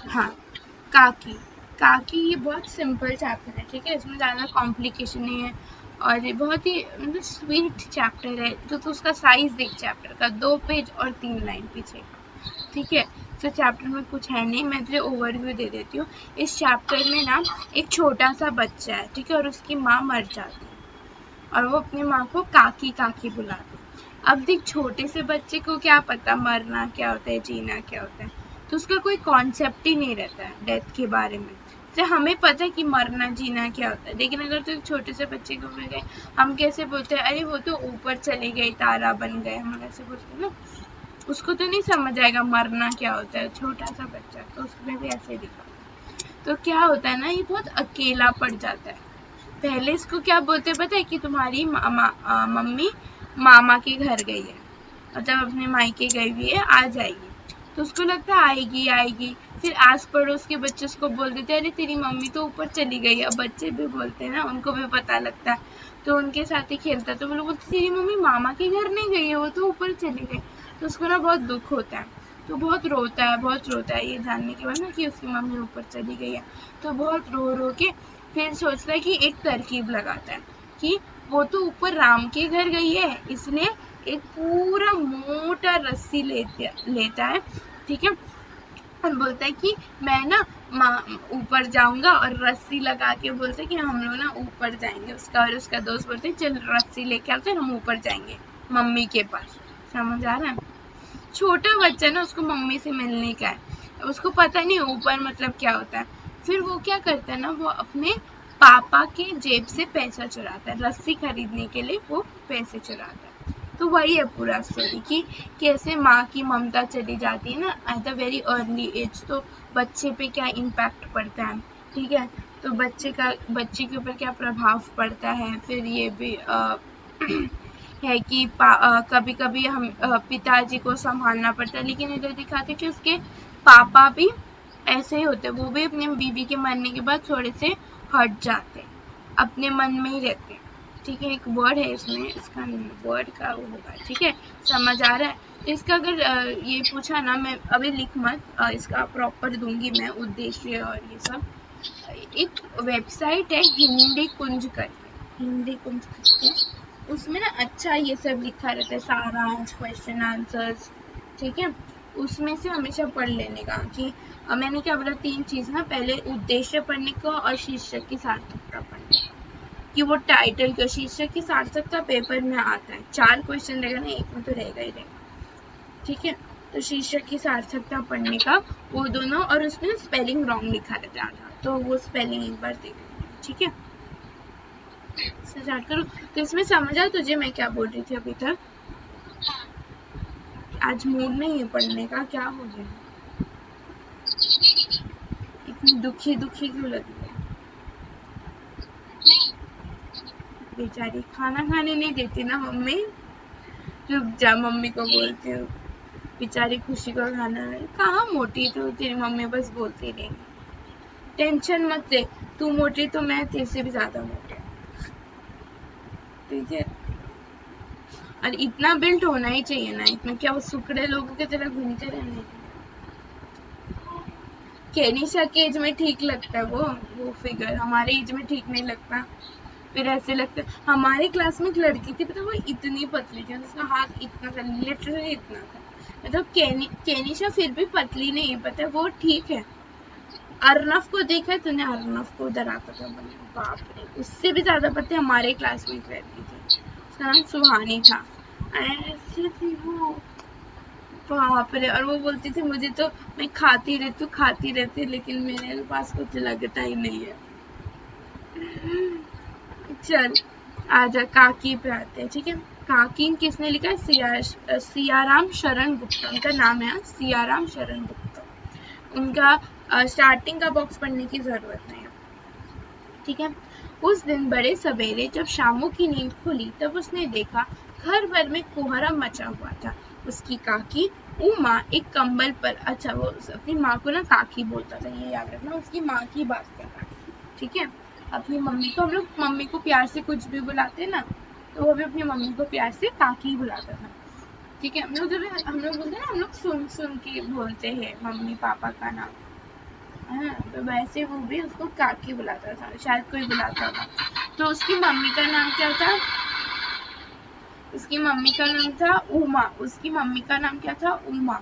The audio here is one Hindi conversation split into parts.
हाँ, काकी। काकी ये बहुत सिंपल चैप्टर है, ठीक है, इसमें ज़्यादा कॉम्प्लिकेशन नहीं है और ये बहुत ही मतलब स्वीट चैप्टर है। तो उसका साइज देख चैप्टर का, 2 पेज और 3 लाइन पीछे, ठीक है। तो चैप्टर में कुछ है नहीं, मैं तुझे ओवरव्यू दे देती हूँ। इस चैप्टर में ना एक छोटा सा बच्चा है, ठीक है, और उसकी माँ मर जाती है और वो अपनी माँ को काकी काकी बुलाती है। अब देख, छोटे से बच्चे को क्या पता मरना क्या होता है, जीना क्या होता है, तो उसका कोई कॉन्सेप्ट ही नहीं रहता है डेथ के बारे में। तो हमें पता है कि मरना जीना क्या होता है, लेकिन अगर तो छोटे से बच्चे को मिल गए, हम कैसे बोलते हैं, अरे वो तो ऊपर चली गई, तारा बन गए, हम ऐसे बोलते हैं ना। उसको तो नहीं समझ आएगा मरना क्या होता है, छोटा सा बच्चा, तो उसमें भी ऐसे दिखा। तो क्या होता है ना, ये बहुत अकेला पड़ जाता है। पहले इसको क्या बोलते पता है, कि तुम्हारी मम्मी मामा के घर गई है, मतलब अपने मायके गई हुई है, आ जाएगी। तो उसको लगता है आएगी आएगी, फिर आस पड़ोस के बच्चे उसको बोल देते हैं, अरे तेरी मम्मी तो ऊपर चली गई है। अब बच्चे भी बोलते हैं ना, उनको भी पता लगता है, तो उनके साथ ही खेलता है। तो वो लोग बोलते तेरी मम्मी मामा के घर नहीं गई है, वो तो ऊपर चली गई। तो उसको ना बहुत दुख होता है, तो बहुत रोता है ये जानने के बाद ना कि उसकी मम्मी ऊपर चली गई है। तो बहुत रो रो के फिर सोचता है कि एक तरकीब लगाता है कि वो तो ऊपर राम के घर गई है, इसलिए एक पूरा मोटा रस्सी लेता है, ठीक है, और बोलता है कि मैं ना ऊपर जाऊंगा, और रस्सी लगा के बोलते हैं कि हम लोग ना ऊपर जाएंगे। उसका और उसका दोस्त बोलते हैं चल रस्सी लेके आते हैं, हम ऊपर जाएंगे मम्मी के पास। समझ आ रहा है? छोटा बच्चा ना, उसको मम्मी से मिलने का है, उसको पता नहीं ऊपर मतलब क्या होता है। फिर वो क्या करता है ना, वो अपने पापा के जेब से पैसा चुराता है, रस्सी खरीदने के लिए वो पैसे चुराता है। तो वही है पूरा स्टोरी कि कैसे माँ की ममता चली जाती है ना at a very early age, तो बच्चे पे क्या इम्पैक्ट पड़ता है, ठीक है। तो बच्चे के ऊपर क्या प्रभाव पड़ता है। फिर ये भी है कि कभी कभी हम पिताजी को संभालना पड़ता है, लेकिन इधर दिखाते कि उसके पापा भी ऐसे ही होते, वो भी अपनी बीवी के मरने के बाद थोड़े से हट जाते, अपने मन में ही रहते, ठीक है। एक वर्ड है इसमें, इसका वर्ड का वो होगा, ठीक है, समझ आ रहा है। इसका अगर ये पूछा ना, मैं अभी लिख मत, इसका प्रॉपर दूंगी मैं उद्देश्य और ये सब। एक वेबसाइट है हिंदी कुंज करके, हिंदी कुंज करके, उसमें ना अच्छा ये सब लिखा रहता है, सारांश, क्वेश्चन आंसर्स, ठीक है। उसमें से हमेशा पढ़ लेने का कि मैंने क्या बोला, 3 चीज ना, पहले उद्देश्य पढ़ने को और शीर्षक की सार्थकता पढ़ने का, कि वो टाइटल का शीर्षक की सार्थकता पेपर में आता है, 4 क्वेश्चन रहेगा ना, एक में तो रहेगा ही रहेगा, ठीक है। तो शीर्षक की सार्थकता पढ़ने का वो दोनों, और उसमें स्पेलिंग रॉन्ग लिखा रहता है, तो वो स्पेलिंग एक बार देख लेना, ठीक है। स्टार्ट करो। तो इसमें समझ आ तुझे मैं क्या बोल रही थी अभी तक? आज मूड नहीं है पढ़ने का, क्या हो गया? इतनी दुखी दुखी क्यों लग रही है? बेचारी खाना खाने नहीं देती ना मम्मी, रुक जा, मम्मी को बोलती हूँ, बेचारी खुशी को खाना नहीं। कहाँ मोटी तो तेरी मम्मी बस बोलती रहेगी, टेंशन मत ले, तू मोटी तो मैं तेरे से भी ज्यादा मोटी, ठीक है। और इतना बिल्ट होना ही चाहिए ना, इतना क्या वो सुकड़े लोगों की तरह घूमते रहने। केनिशा के एज में ठीक लगता है वो फिगर, हमारे एज में ठीक नहीं लगता। फिर ऐसे लगता है, हमारे क्लास में एक लड़की थी पता, वो इतनी पतली थी, उसका हाथ इतना था, लिटरली इतना था। मतलब केनिशा फिर भी पतली नहीं है, पता है, वो ठीक है। अर्नव को देखा है तूने? अर्नव को उधर आता था, बाप रे, उससे भी ज्यादा पतली हमारे क्लास में एक लड़की थी, उसका नाम सुहानी था, ऐसी थी वो, बाप रे। और वो बोलती थी मुझे तो, मैं खाती रहती, लेकिन मेरे पास कुछ लगता ही नहीं है। चल आजा, काकी पे आते हैं, ठीक है। काकी किसने लिखा है? सियाराम शरण गुप्ता उनका नाम है, सियाराम शरण गुप्ता। उनका स्टार्टिंग का बॉक्स पढ़ने की जरूरत नहीं है, ठीक है। उस दिन बड़े सवेरे जब शामू की नींद खुली, तब उसने देखा घर भर में कोहरा मचा हुआ था। उसकी काकी उमा एक कंबल पर, अच्छा वो अपनी माँ को ना काकी बोलता था, ये याद रखना, उसकी माँ की बात कर रहा है, ठीक है। अपनी मम्मी को, हम लोग मम्मी को प्यार से कुछ भी बुलाते ना, तो वो भी अपनी मम्मी को प्यार से काकी बुलाता था, ठीक है। हम लोग बोलते हैं ना, हम लोग सुन सुन के बोलते हैं मम्मी पापा का नाम, है, तो वैसे वो भी उसको काकी बुलाता था, शायद कोई बुलाता था। तो उसकी मम्मी का नाम क्या था? उसकी मम्मी का नाम था उमा। उसकी मम्मी का नाम क्या था? उमा।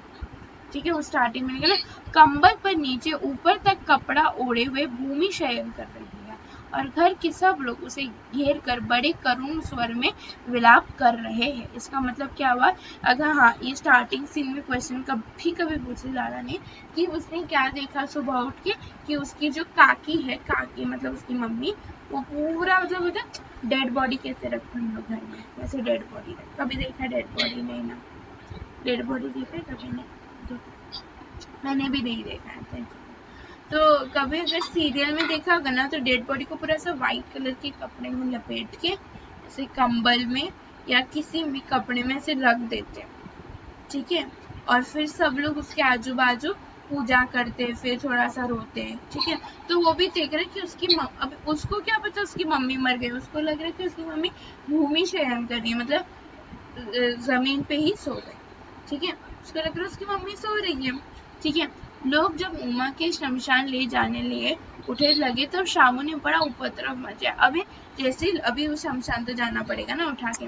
ठीक है, वो स्टार्टिंग में निकला, कंबल पर नीचे ऊपर तक कपड़ा ओढ़े हुए भूमि शयन कर रही है और घर के सब लोग उसे घेर कर बड़े करुण स्वर में विलाप कर रहे हैं। इसका मतलब क्या हुआ? अगर हाँ, ये स्टार्टिंग सीन में क्वेश्चन कभी पूछे जा रहा नहीं कि उसने क्या देखा सुबह उठ के, कि उसकी जो काकी है, काकी मतलब उसकी मम्मी, वो पूरा मतलब डेड बॉडी कैसे रखते हम लोग घर में, वैसे डेड बॉडी रख, कभी देखा डेड बॉडी? नहीं ना, डेड बॉडी देखा है कभी? नहीं, मैंने भी नहीं देखा है। तो कभी अगर सीरियल में देखा होगा ना, तो डेड बॉडी को पूरा सा व्हाइट कलर के कपड़े में लपेट के ऐसे कंबल में या किसी भी कपड़े में ऐसे रख देते हैं, ठीक है, और फिर सब लोग उसके आजू बाजू पूजा करते हैं, फिर थोड़ा सा रोते हैं, ठीक है। तो वो भी देख रहे कि उसकी अब उसको क्या पता उसकी मम्मी मर गई, उसको लग रहा है कि उसकी मम्मी भूमि शयन कर रही है, मतलब जमीन पे ही सो गई, ठीक है, उसको लग रहा है उसकी मम्मी सो रही है, ठीक है। लोग जब उमा के शमशान ले जाने लिए उठे लगे तो शामू ने बड़ा उपद्रव मचा। अभी जैसे अभी वो शमशान तो जाना पड़ेगा ना उठा के,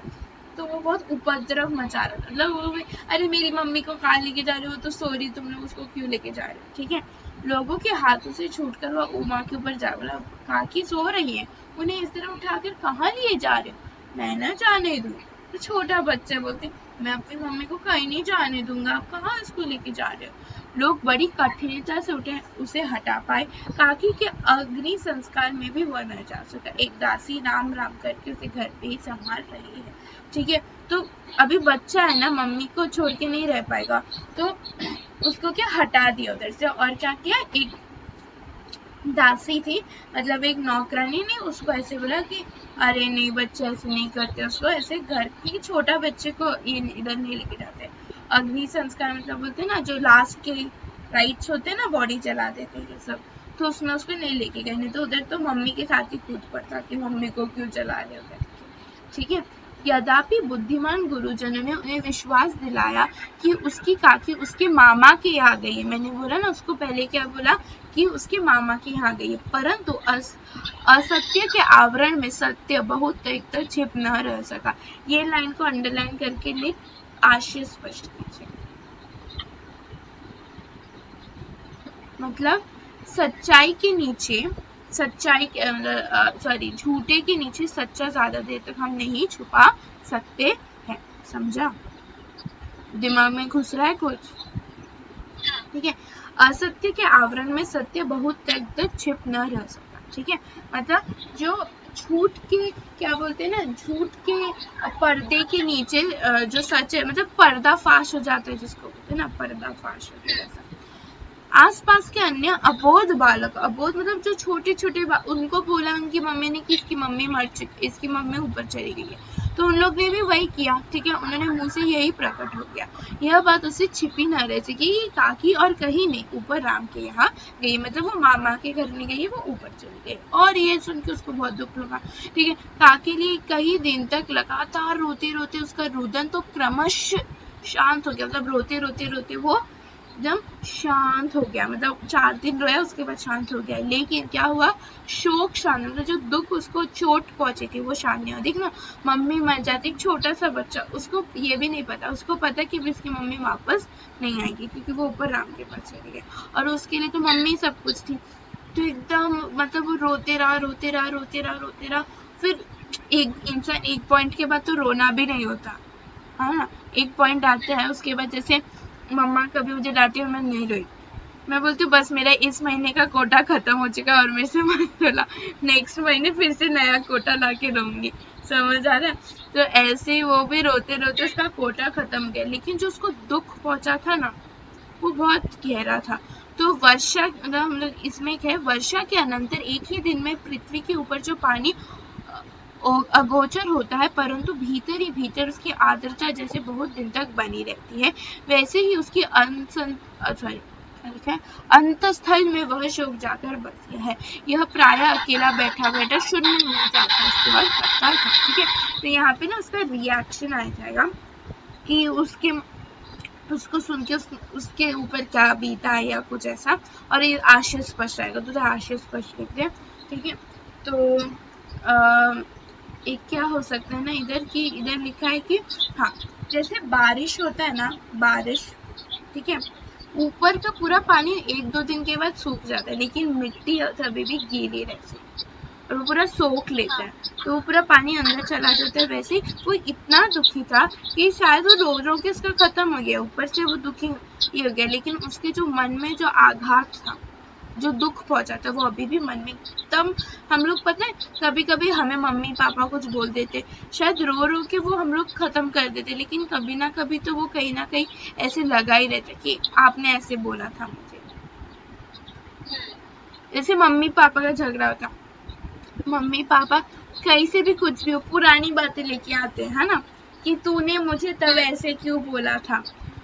तो वो बहुत उपद्रव मचा रहा था, मतलब वो अरे मेरी मम्मी को कहाँ लेके जा रहे हो, तो सॉरी तुम लोग उसको क्यों लेके जा रहे हो, ठीक है। लोगों के हाथों से छूटकर वह उमा के ऊपर जा बोला, काकी सो रही है, उन्हें इस तरह उठाकर कहाँ लिए जा रहे हो? मैं ना जाने दूँ। तो छोटा बच्चा बोलते, मैं अपनी मम्मी को कहीं नहीं जाने दूंगा, आप कहाँ इसको लेके जा रहे हो? लोग बड़ी कठिनता से उठे उसे हटा पाए। काकी के अग्नि संस्कार में भी वह न जा सका। एक दासी राम राम करके उसे घर पे ही संभाल रही है, ठीक है। तो अभी बच्चा है ना, मम्मी को छोड़ के नहीं रह पाएगा, तो उसको क्या हटा दिया उधर से, और क्या किया, एक दासी थी, मतलब एक नौकरानी ने उसको ऐसे बोला कि अरे नहीं बच्चे ऐसे नहीं करते, उसको ऐसे घर की छोटा बच्चे को ये इधर नहीं लेके जाते। अग्नि संस्कार मतलब बोलते हैं ना, जो लास्ट के राइट्स होते हैं ना, बॉडी जला देते हैं ये सब, तो उसमें उसको नहीं लेके गए, नहीं तो उधर तो मम्मी के साथ ही कूद पड़ता कि मम्मी को क्यों जला रहे हो, ठीक है। यद्यपि बुद्धिमान गुरुजनों ने उन्हें विश्वास दिलाया कि उसकी काकी उसके मामा के यहाँ गई है, मैंने बोला ना उसको पहले क्या बोला कि उसके मामा के यहाँ गई है, परंतु असत्य के आवरण में सत्य बहुत तक छिप न रह सका। ये लाइन को अंडरलाइन करके लिख, आशय स्पष्ट कीजिए। मतलब सच्चाई के नीचे झूठे के नीचे सच्चा ज्यादा देर तक हम नहीं छुपा सकते हैं, समझा? दिमाग में घुस रहा है कुछ? ठीक है। असत्य के आवरण में सत्य बहुत तक छिप न रह सकता, ठीक है। मतलब जो झूठ के क्या बोलते हैं ना, झूठ के पर्दे के नीचे जो सच है, मतलब पर्दाफाश हो जाता है, जिसको बोलते हैं ना पर्दाफाश हो जाता है। आसपास के अन्य अबोध बालक, अबोध मतलब जो छोटे छोटे, उनको बोला उनकी मम्मी ने कि इसकी मम्मी मर चुकी, इसकी मम्मी ऊपर चली गई है, तो उन लोग ने भी वही किया, ठीक है। उन्होंने मुंह से यही प्रकट हो गया, यह बात उससे छिपी न रह सकी कि काकी और कहीं नहीं ऊपर राम के यहाँ गई, मतलब वो मामा के घर में गई, वो ऊपर चली गई। और ये सुन के उसको बहुत दुख लगा, ठीक है। काकी लिए कई दिन तक लगातार रोते रोते उसका रुदन तो क्रमश शांत हो गया, मतलब रोते रोते रोते वो एकदम शांत हो गया, मतलब 4 दिन रोया उसके बाद शांत हो गया। लेकिन क्या हुआ, शोक शांत, मतलब जो दुख उसको चोट पहुंची थी वो शांत नहीं हुआ। देखना, मम्मी मर जाती, छोटा सा बच्चा, उसको ये भी नहीं पता, उसको पता कि इसकी मम्मी वापस नहीं आएगी क्योंकि वो ऊपर राम के पास चली गई, और उसके लिए तो मम्मी सब कुछ थी। तो एकदम मतलब वो रोते रहा, फिर एक इंसान एक पॉइंट के बाद तो रोना भी नहीं होता, है ना। एक पॉइंट आता है, उसके बाद जैसे मम्मा कभी मुझे डांटी और मैं नहीं रोई, मैं बोलती हूँ बस मेरा इस महीने का कोटा खत्म हो चुका और मेरे से मत रोला, नेक्स्ट महीने फिर से नया कोटा ला के रोऊंगी, समझ आ रहा है? तो ऐसे ही वो भी रोते रोते उसका कोटा खत्म हो गया, लेकिन जो उसको दुख पहुंचा था ना, वो बहुत गहरा था। तो वर्षा, हम लोग इसमें क्या है, वर्षा के अनंतर एक ही दिन में पृथ्वी के ऊपर जो पानी अगोचर होता है, परंतु भीतर ही भीतर उसकी आर्द्रता जैसे बहुत दिन तक बनी रहती है, वैसे ही उसकी अंतस्थल में वह शोक जाकर बस गया है। यह प्राय अकेला बैठा बैठा शून्य हो जाता है, ठीक है। तो यहाँ पे ना उसका रिएक्शन आ जाएगा कि उसके उसको सुन के उसके ऊपर क्या बीता है या कुछ ऐसा, और ये आशय स्पष्ट आएगा, तो आशय स्पष्ट लिख दे। ठीक है, तो एक क्या हो सकता है ना इधर की, इधर लिखा है कि हाँ जैसे बारिश होता है ना, बारिश, ठीक है, ऊपर का पूरा पानी 1-2 दिन के बाद सूख जाता है, लेकिन मिट्टी अभी भी गीली रहती है और वो पूरा सोख लेता है, तो वो पूरा पानी अंदर चला जाता है। वैसे ही वो इतना दुखी था कि शायद वो रो रो के उसका खत्म हो गया, ऊपर से वो दुखी ये हो गया, लेकिन उसके जो मन में जो आघात था, जो दुख पहुंचा था, वो अभी भी मन में एकदम। हम लोग पता है कभी कभी हमें मम्मी पापा कुछ बोल देते, शायद रो रो के वो हम लोग खत्म कर देते, लेकिन कभी ना कभी तो वो कहीं ना कहीं ऐसे लगा ही रहता कि आपने ऐसे बोला था मुझे। जैसे मम्मी पापा का झगड़ा होता, मम्मी पापा कहीं से भी कुछ भी हो पुरानी बातें लेके आते हैं, है ना, कि तूने मुझे तब ऐसे क्यों बोला था,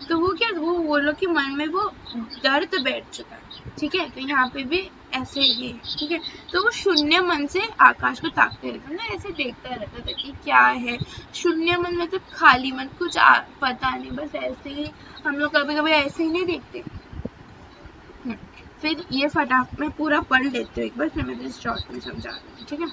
तो वो क्या, वो बोलो कि मन में वो दर्द बैठ चुका है। ठीक है, तो यहाँ पे भी ऐसे ही, ठीक है, तो वो शून्य मन से आकाश को ताकते रहता ना, ऐसे देखता रहता था कि क्या है, शून्य मन मतलब खाली मन, कुछ पता नहीं, बस ऐसे ही हम लोग कभी कभी ऐसे ही नहीं देखते। फिर ये फटाफट मैं पूरा पढ़ लेती हूँ एक बार, फिर मैं तुझे शॉर्ट में समझा दूँ। ठीक है,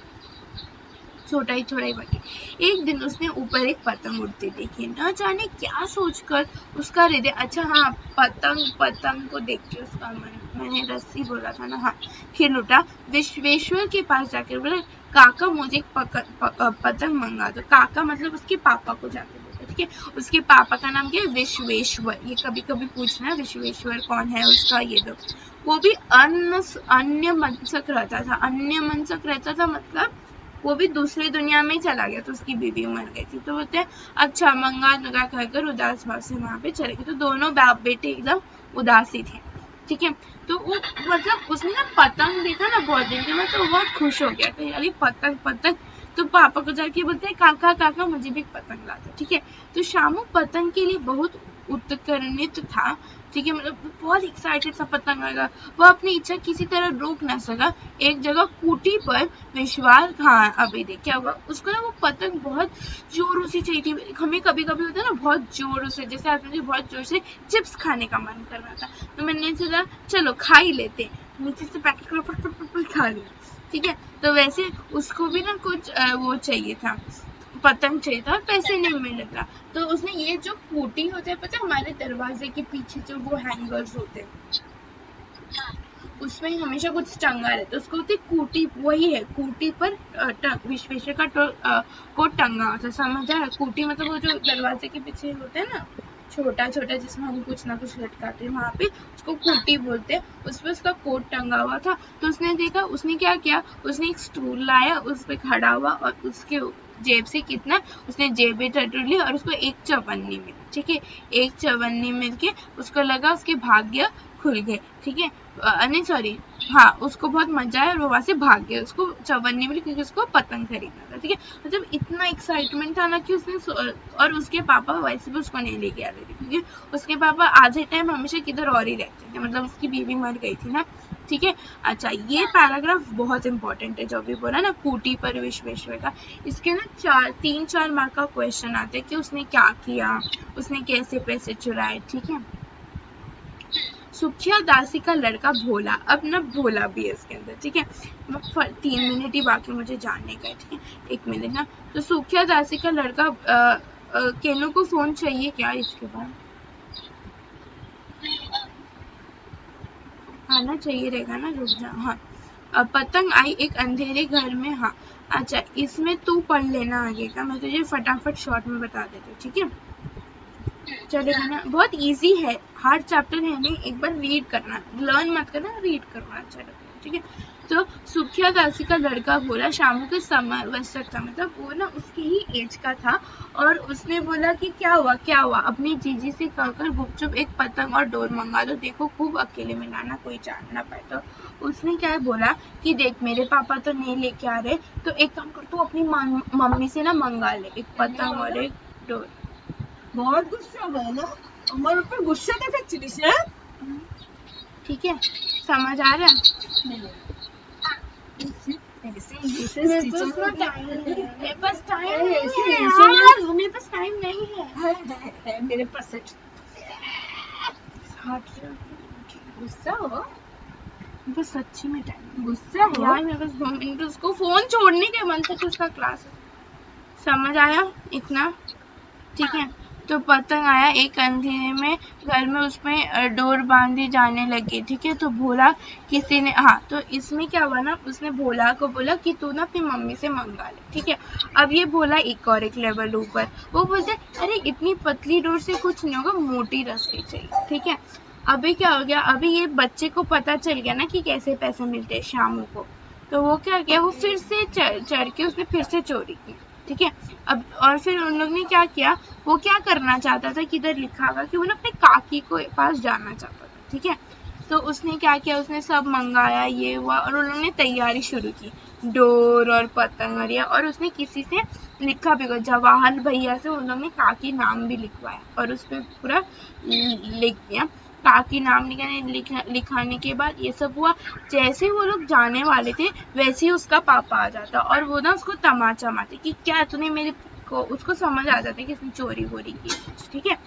छोटा ही बटे। एक दिन उसने ऊपर एक पतंग उड़ती देखी, न जाने क्या सोचकर उसका हृदय, अच्छा हाँ, पतंग को देख के उसका मन, मैंने रस्सी बोला था ना, हाँ, खिल उठा। विश्वेश्वर के पास जाकर बोला, काका मुझे एक पतंग मंगा दो। काका मतलब उसके पापा को जाके बोला। ठीक है, उसके पापा का नाम क्या है, विश्वेश्वर। ये कभी कभी पूछना विश्वेश्वर कौन है उसका, ये दो। वो भी अन्य मनसक रहता था, अन्य मनसक रहता था मतलब वो भी दूसरी दुनिया में चला गया, तो उसकी बीवी मर गई थी, तो बोलते हैं अच्छा मंगा कहकर उदास भाव से वहां पे चले गए, तो दोनों बाप बेटे एकदम उदासी थे। ठीक है, तो वो मतलब उसने ना पतंग देखा ना बहुत दिन के बाद, तो बहुत खुश हो गया, तो यार पतंग, तो पापा को जाके बोलते हैं काका मुझे भी पतंग ला दो। ठीक है, तो शामू पतंग के लिए बहुत उत्कर्षित था। ठीक है, मतलब बहुत एक्साइटेड था पतंग आएगा, वो अपनी इच्छा किसी तरह रोक ना सका। एक जगह कूटी पर विश्वास, हाँ अभी देख क्या हुआ, उसको ना वो पतंग बहुत जोरों से चाहिए थी। हमें कभी कभी होता है ना बहुत जोरों से, जैसे आज मुझे बहुत जोर से चिप्स खाने का मन कर रहा था, तो मैंने सोचा चलो खा ही लेते, नीचे से पैकेट को फट खा लिया। ठीक है, तो वैसे उसको भी ना कुछ वो चाहिए था, पतंग चाहिए था, पैसे नहीं मिल था, तो उसने ये जो कूटी होते हैं पता है हमारे दरवाजे के पीछे जो वो हैंगर्स होते हैं, उसमें हमेशा कुछ टंगा रहता है, उसको होती कूटी, वही है कूटी पर विश्वेश्वर का कोट टंगा होता है, समझा है? कूटी मतलब वो जो दरवाजे के पीछे होते हैं ना, छोटा छोटा जिसमें हम कुछ ना कुछ लटकाते हैं, वहां पे उसको कूटी बोलते हैं, उसमें उसका कोट टंगा हुआ था। तो उसने देखा, उसने क्या किया, उसने एक स्टूल लाया, उस पर खड़ा हुआ और उसके जेब से कितना, उसने जेब में टटोर ली और उसको एक चवन्नी मिली। ठीक है, एक चवन्नी मिल के उसको लगा उसके भाग्य खुल गए। ठीक है, नहीं सॉरी, हाँ उसको बहुत मजा आया और वो वहां से भाग गया, उसको चवन्नी मिली क्योंकि उसको पतंग खरीदना था। ठीक है, मतलब इतना एक्साइटमेंट था ना कि उसने, और उसके पापा वैसे भी उसको नहीं लेके आते थे क्योंकि उसके पापा आधे टाइम हमेशा किधर और ही रहते थे, मतलब उसकी बीवी मर गई थी ना। ठीक है, अच्छा ये पैराग्राफ बहुत इंपॉर्टेंट है जो अभी बोला ना कूटी पर विश्वेश्वर का, इसके ना 3-4 मार्क का क्वेश्चन आते हैं कि उसने क्या किया, उसने कैसे पैसे चुराए। ठीक है, सुखिया दासी का लड़का भोला, अब ना भोला भी है इसके अंदर। ठीक है, 3 मिनट ही बाकी मुझे जानने का है। ठीक है, 1 मिनट ना, तो सुखिया दासी का लड़का केनू को फोन चाहिए क्या इसके बाद आना चाहिए रहेगा ना, रुक जा। हाँ, पतंग आई एक अंधेरे घर में। हाँ अच्छा, इसमें तू पढ़ लेना आगे का, मैं तुझे फटाफट शॉर्ट में बता देती हूँ। ठीक है, चलेगा ना, बहुत इजी है, हार्ड चैप्टर है नहीं, एक बार रीड करना, लर्न मत करना, रीड करना अच्छा लगता है। ठीक है, तो सुखिया दासी का लड़का बोला शामू के समवयस्क था, मतलब वो ना उसकी ही एज का था, और उसने बोला कि क्या हुआ, अपनी जीजी से कहकर गुपचुप एक पतंग और डोर मंगा दो, देखो खूब अकेले में लाना, कोई जान ना पाए। तो उसने क्या बोला कि देख मेरे पापा तो नहीं लेके आ रहे, तो एक काम कर, तू अपनी मम्मी से ना मंगा ले एक पतंग और एक डोर। बहुत गुस्सा हुआ ना, আমার উপর गुस्सा দেখাচ্ছিস না? ठीक है, समझ आ रहा है? मेरे पास टाइम नहीं है, मेरे पास टाइम नहीं है। मेरे पास हाथ से गुस्सा हो? बस सच्ची में टाइम गुस्सा हो? यार, मैं बस 2 मिनट उसको फोन छोड़ने के मन तक उसका क्लास समझ आया इतना, ठीक है। तो पतंग आया एक अंधेरे में घर में, उसमें डोर बांधी जाने लगी, ठीक है। तो भोला किसी ने, हाँ, तो इसमें क्या हुआ ना, उसने भोला को बोला कि तू ना अपनी मम्मी से मंगा ले, ठीक है। अब ये भोला एक लेवल ऊपर, वो बोलते अरे इतनी पतली डोर से कुछ नहीं होगा, मोटी रस्सी चाहिए, ठीक है। अभी क्या हो गया, अभी ये बच्चे को पता चल गया ना कि कैसे पैसे मिलते हैं शामू को, तो वो क्या किया, वो फिर से चढ़ के उसने फिर से चोरी की, ठीक है। अब और फिर उन लोग ने क्या किया, वो क्या करना चाहता था, किधर लिखा हुआ कि वो ना अपने काकी को पास जाना चाहता था, ठीक है। तो उसने क्या किया, उसने सब मंगाया, ये हुआ, और उन्होंने तैयारी शुरू की, डोर और पतंग और ये, और उसने किसी से लिखा भी, जवाहर भैया से उन लोग ने काकी नाम भी लिखवाया और उस पर पूरा लिख दिया। काकी नाम लिखाने के बाद ये सब हुआ। जैसे वो लोग जाने वाले थे वैसे ही उसका पापा आ जाता और वो ना उसको तमाचा मारते कि क्या तूने मेरे को, उसको समझ आ जाता है कि इसने चोरी वोरी की, ठीक है।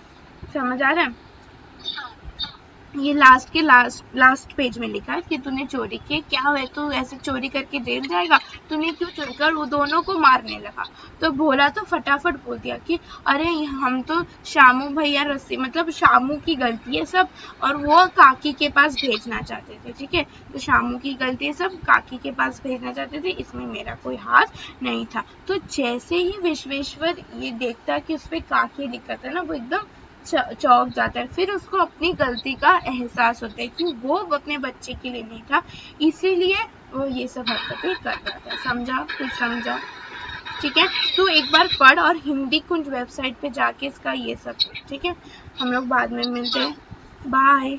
समझ आ रहा है, ये लास्ट पेज में लिखा है कि तूने चोरी की, क्या हुआ, तू ऐसे चोरी करके जेल जाएगा, तूने क्यों चोरी कर, वो दोनों को मारने लगा। तो भोला तो फटाफट बोल दिया कि अरे हम तो शामू भैया रस्सी, मतलब शामू की गलती है सब, और वो काकी के पास भेजना चाहते थे, ठीक है। तो शामू की गलती है सब, काकी के पास भेजना चाहते थे, इसमें मेरा कोई हाथ नहीं था। तो जैसे ही विश्वेश्वर ये देखता कि उस पर काकी लिखा था ना, वो एकदम चौंक जाता है। फिर उसको अपनी गलती का एहसास होता है कि वो अपने बच्चे के लिए नहीं था, इसीलिए वो ये सब हरकतें कर रहा था। समझा, कुछ समझा, ठीक है। तो एक बार पढ़ और हिंदी कुंज वेबसाइट पे जाके इसका ये सब, ठीक है। हम लोग बाद में मिलते हैं, बाय।